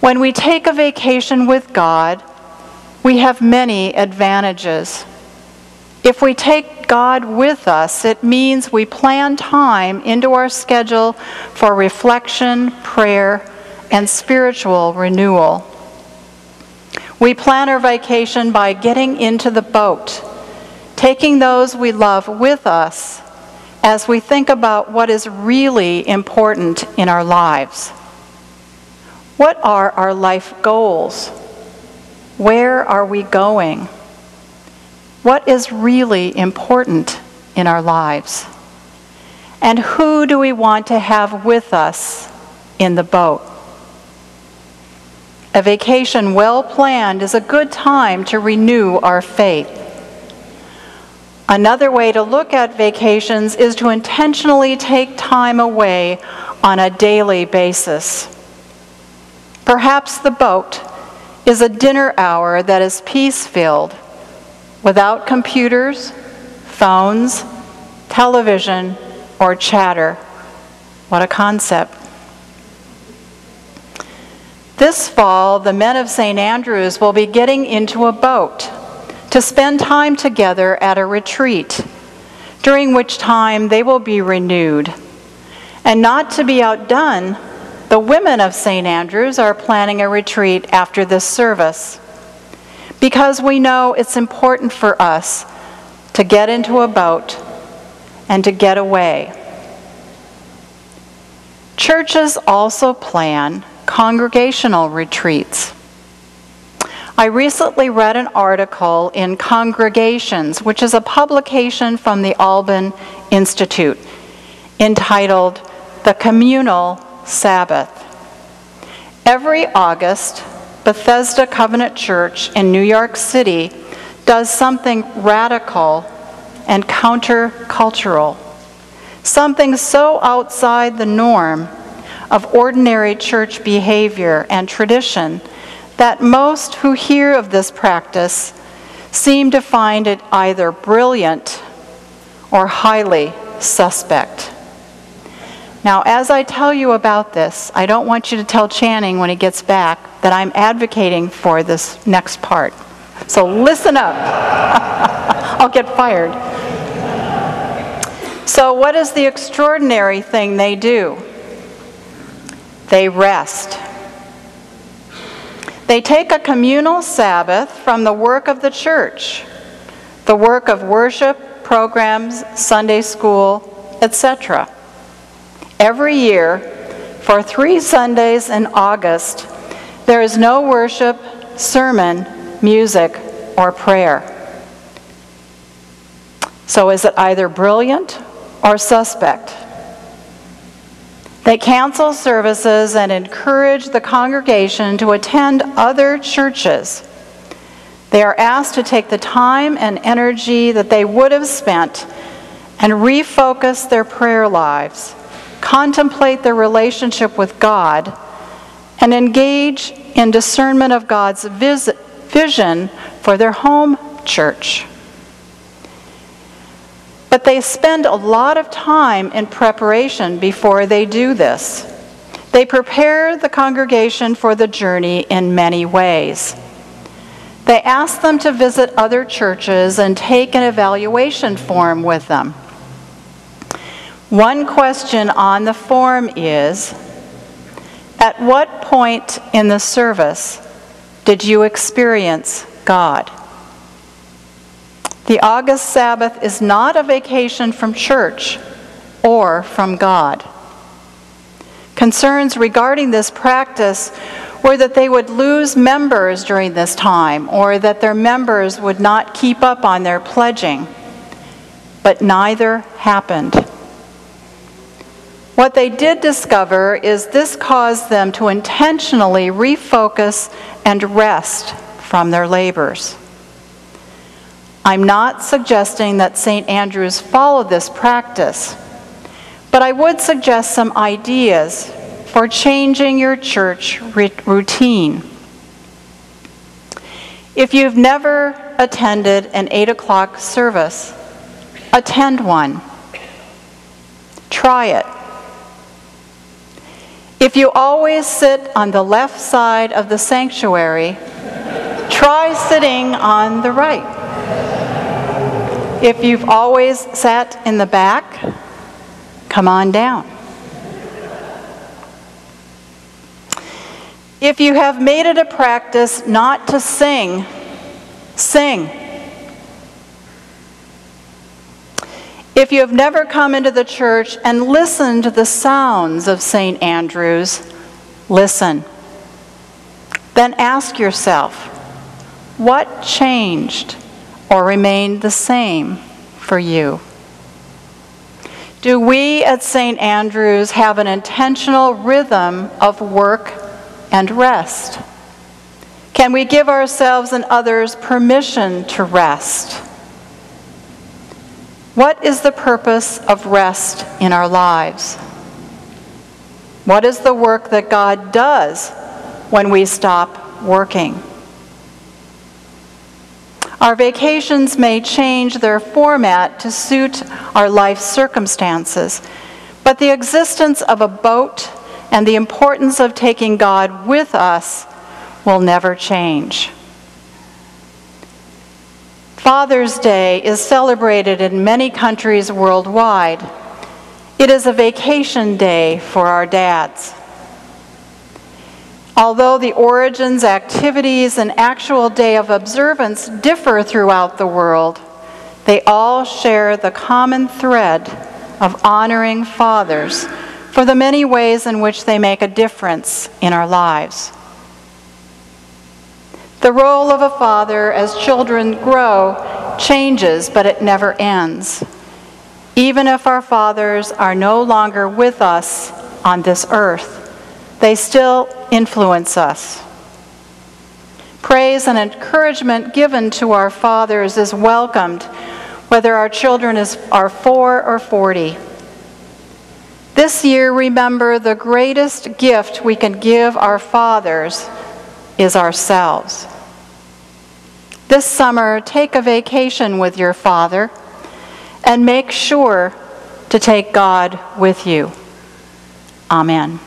When we take a vacation with God, we have many advantages. If we take God with us, it means we plan time into our schedule for reflection, prayer, and spiritual renewal. We plan our vacation by getting into the boat, taking those we love with us as we think about what is really important in our lives. What are our life goals? Where are we going? What is really important in our lives? And who do we want to have with us in the boat? A vacation well planned is a good time to renew our faith. Another way to look at vacations is to intentionally take time away on a daily basis. Perhaps the boat is a dinner hour that is peace-filled, without computers, phones, television, or chatter. What a concept. This fall, the men of St. Andrew's will be getting into a boat to spend time together at a retreat, during which time they will be renewed. And not to be outdone, the women of St. Andrew's are planning a retreat after this service, because we know it's important for us to get into a boat and to get away. Churches also plan congregational retreats. I recently read an article in Congregations, which is a publication from the Alban Institute, entitled The Communal Sabbath. Every August, Bethesda Covenant Church in New York City does something radical and countercultural, something so outside the norm of ordinary church behavior and tradition that most who hear of this practice seem to find it either brilliant or highly suspect. Now, as I tell you about this, I don't want you to tell Channing when he gets back that I'm advocating for this next part. So listen up. I'll get fired. So what is the extraordinary thing they do? They rest. They take a communal Sabbath from the work of the church, the work of worship, programs, Sunday school, etc. Every year, for 3 Sundays in August, there is no worship, sermon, music, or prayer. So is it either brilliant or suspect? They cancel services and encourage the congregation to attend other churches. They are asked to take the time and energy that they would have spent and refocus their prayer lives, contemplate their relationship with God, and engage in discernment of God's vision for their home church. But they spend a lot of time in preparation before they do this. They prepare the congregation for the journey in many ways. They ask them to visit other churches and take an evaluation form with them. One question on the form is, at what point in the service did you experience God? The August Sabbath is not a vacation from church or from God. Concerns regarding this practice were that they would lose members during this time, or that their members would not keep up on their pledging. But neither happened. What they did discover is this caused them to intentionally refocus and rest from their labors. I'm not suggesting that St. Andrew's follow this practice, but I would suggest some ideas for changing your church routine. If you've never attended an 8 o'clock service, attend one. Try it. If you always sit on the left side of the sanctuary, try sitting on the right. If you've always sat in the back, come on down. If you have made it a practice not to sing, sing. If you have never come into the church and listened to the sounds of St. Andrew's, listen. Then ask yourself, what changed or remained the same for you? Do we at St. Andrew's have an intentional rhythm of work and rest? Can we give ourselves and others permission to rest? What is the purpose of rest in our lives? What is the work that God does when we stop working? Our vacations may change their format to suit our life circumstances, but the existence of a boat and the importance of taking God with us will never change. Father's Day is celebrated in many countries worldwide. It is a vacation day for our dads. Although the origins, activities, and actual day of observance differ throughout the world, they all share the common thread of honoring fathers for the many ways in which they make a difference in our lives. The role of a father as children grow changes, but it never ends. Even if our fathers are no longer with us on this earth, they still influence us. Praise and encouragement given to our fathers is welcomed, whether our children are 4 or 40. This year, remember the greatest gift we can give our fathers is ourselves. This summer, take a vacation with your father and make sure to take God with you. Amen.